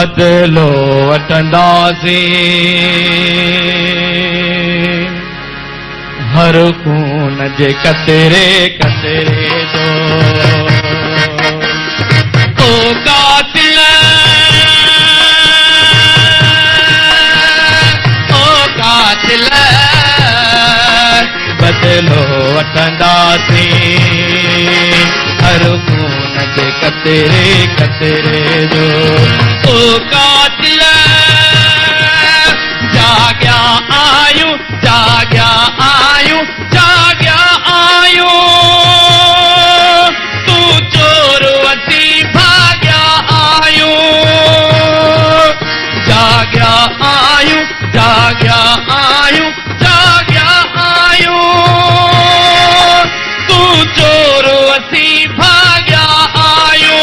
बदलो वठंदासीं हर खून जे कतरे कतरे जो ओ कातिल बदलो वठंदासीं हर खून जे कतरे कतरे जो ओ कातिल जाग्या आयूं जाग्या आयूं जाग्या आयूं तू चोर वती भाग्या आयूं जाग्या आयूं जाग्या आयूं जाग्या आयूं तू चोर वती भाग्या आयूं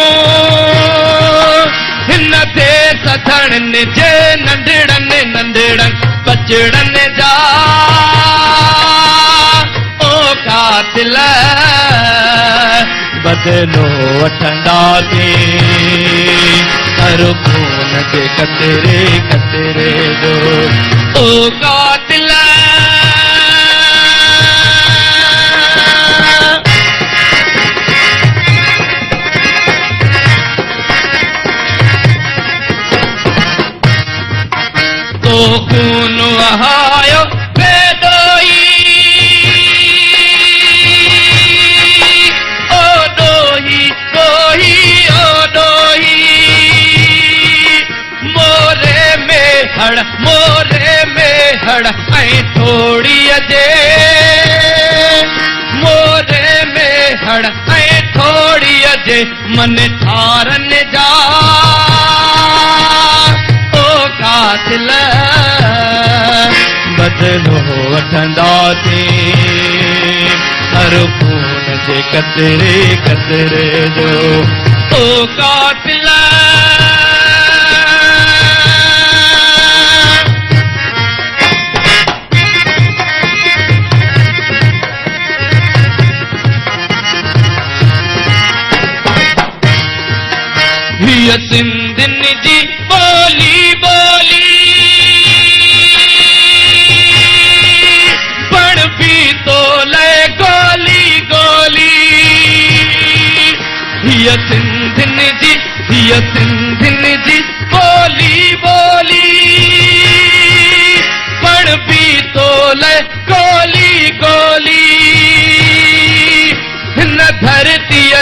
हिन ते सथड़न जे नंढड़न नंढड़न बचड़न जा ओ कातिल बदलो वठंदासीं हर खून जे कतरे कतरे जो ओ कातिल तो खून वहायो बेदोई ओ दोही दोही ओ दोही मोरे में हड़ ऐं थोड़ी जे मोरे में हड़ ऐं थोड़ी जे मन ठारन जा कातिल बदलो वठंदासीं हर खून जे कतरे कतरे जो ओ कातिल हीअ सिंधिन जी बोली बोली पण भी तो ले गोली गोली हीअ सिंधिन जी बोली बोली पण भी तो ले गोली गोली हिन धरतीअ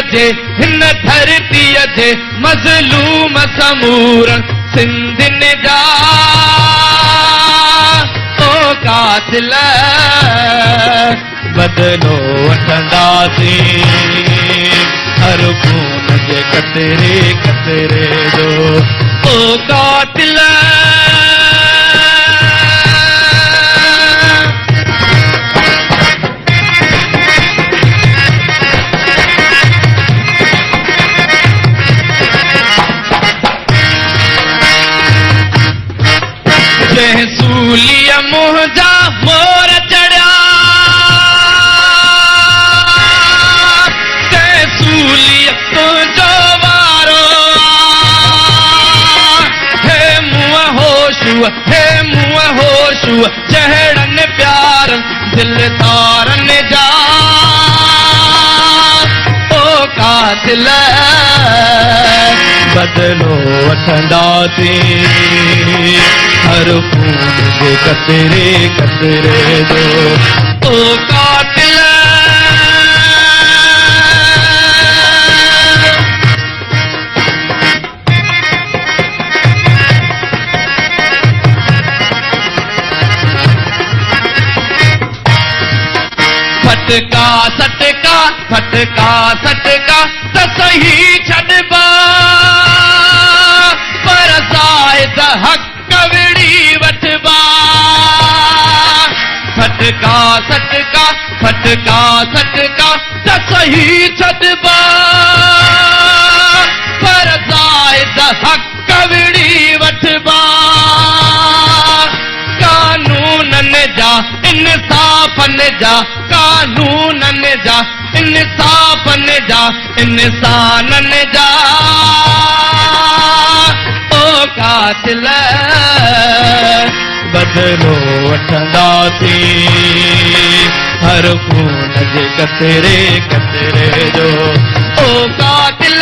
जे मज़लूम समूरन सिंधिन जा ओ कातिल बदलो वठंदासीं हर खून जे कतरे कतरे जो ओ कातिल सूलिया मुंहिंजा मोर चढ़िया ते सूलिया तुंहिंजो वारो हे मुंहुं होशू चढ़न प्यार दिलदारन जा ओ कातिल बदलो वठंदासीं हर खून जे कतरे कतरे जो ओ कातिल फटका सटका फटका सटका त सही छॾबा पर साहिद हक़ कवड़ी वठबा फटका सटका फटका सटका त सही छॾबा पर साहिद हक़ कवड़ी वठबा कानूनन जा इंसाफ़न जा कानूनन जा इंसाफ़न जा इंसानन जा ओ का कातिल बदलो वठंदासीं हर खून जे कतरे कतरे जो ओ कातिल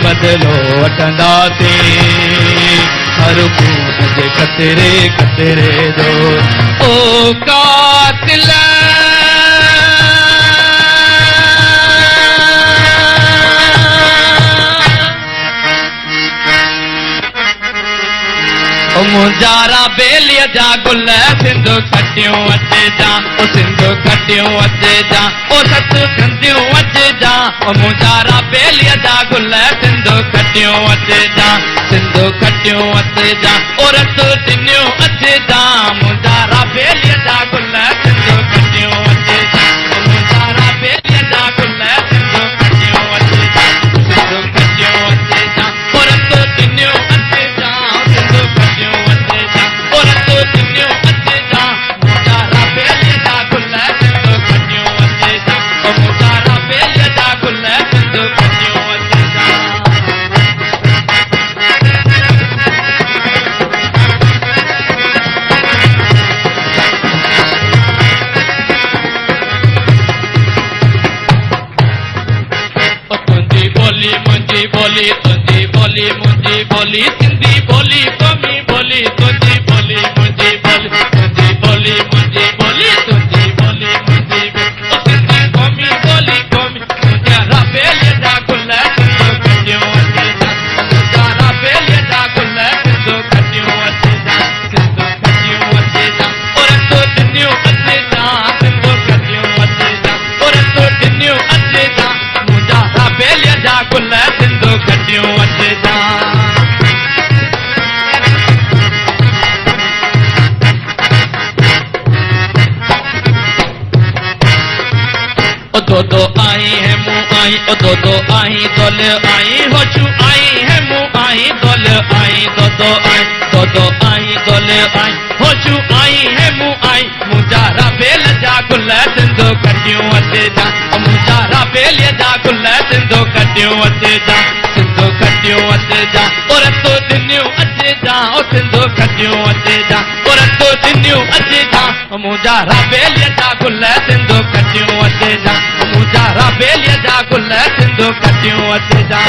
बदलो वठंदासीं हर खून जे कतरे कतरे जो ओ कातिल मुंजारा बेलिया जा गुल सिंधु खटियूं अचे जा ओ सिंधु खटियूं अचे जा ओ सत खंदियूं अचे जा ओ मुंजारा बेलिया जा गुल सिंधु खटियूं अचे जा सिंधु खटियूं अचे जा ओ रत दिनियूं अचे जा मुंजारा बेलिया जा गुल सिंधु खटियूं अचे जा ओ मुंजारा बेलिया जा गुल सिंधु खटियूं अचे जा सिंधु खटियूं अचे जा ओ रत दिनियूं अचे जा सिंधु खटियूं अचे जा ओ रत दिनियूं अचे जा मुंजारा बेलिया जा गुल सिंधु खटियूं अचे जा ओ मुंजारा बेलिया जा गुल सिंधु खटियूं अचे जा तुंहिंजी बोली मुंहिंजी बोली तुंहिंजी बोली मुंहिंजी बोली सिंधी बोली क़ौमी बोली तुंहिंजी बोली मुंहिंजी बोली तुंहिंजी बोली मुंहिंजी बोली तुंहिंजी बोली मुंहिंजी बोली सिंधी क़ौमी बोली क़ौमी मुंहिंजा बेलिया जा गुल सिंधु खटियूं अचे जा मुंहिंजा बेलिया जा गुल सिंधु खटियूं अचे जा सिंधु खटियूं अचे जा और तो दिनियूं अचे जा सिंधु खटियूं अचे जा और तो दिनियूं अचे जा मुंहिंजा बेलिया जा गुल सिंधु खटियूं अचे जा दो आई है मुँह आई ओ दो आई दोल आई होशू आई है मुँह आई दोल आई दो आई दोल आई होशू आई है मुँह आई मुंजारा बेल जा गुल सिंधु खटियूं अचे जा मुंजारा बेलिया जा गुल सिंधु खटियूं अचे जा सिंधु खटियूं अचे जा और तो दिनियूं अचे जा ओ सिंधु खटियूं अचे जा और तो दिनियूं अचे जा मुंजारा बेलिया जा गुल सिंधु खटियूं अचे जा मुंजारा बेलिया जा गुल सिंधु खटियूं अचे जा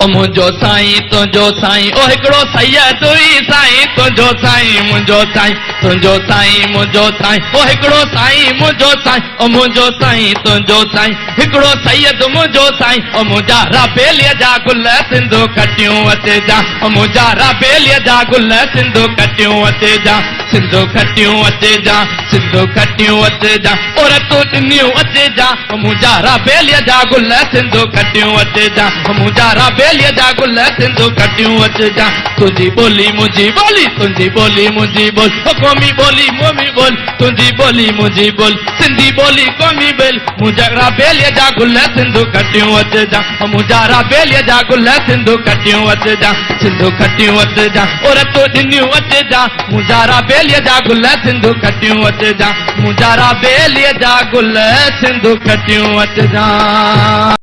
ओ मुंहिंजो साईं तुंहिंजो साईं ओ हिकिड़ो सैयद हुई साईं तुंहिंजो साईं मुंहिंजो साईं तुंहिंजो साईं मुंहिंजो साईं ओ हिकिड़ो साईं मुंहिंजो साईं ओ मुंहिंजो साईं तुंहिंजो साईं हिकिड़ो सैयद मुंहिंजो साईं ओ मुंहिंजा बेलिया जा गुल सिंधु खटियूं अचे जा ओ मुंहिंजा बेलिया जा गुल सिंधु खटियूं अचे जा सिंधु खटियूं अचे जा सिंधु खटियूं अचे जा और तो दिनियूं अचे जा ओ मुंहिंजा बेलिया जा गुल सिंधु खटियूं अचे जा ओ मुंहिंजा बेलिया जा गुल सिंधु खटियूं अचे जा तुंहिंजी बोली मुंहिंजी बोली तुंहिंजी बोली मुंहिंजी बोल ओ क़ौमी बोली मोमी बोल तुंहिंजी बोली मुंहिंजी बोल सिंधी बोली क़ौमी बोल मुंहिंजा बेलिया जा गुल सिंधु खटियूं अचे जा ओ मुंहिंजा बेलिया जा गुल सिंधु खटियूं अचे जा सिंधु खटियूं अचे जा और तो दिनियूं अचे जा मुंहिंजा बेलिया जा गुल सिंधु खटियूं अचे जा मुंहिंजा बेलिया जा गुल सिंधु खटियूं अचे जा।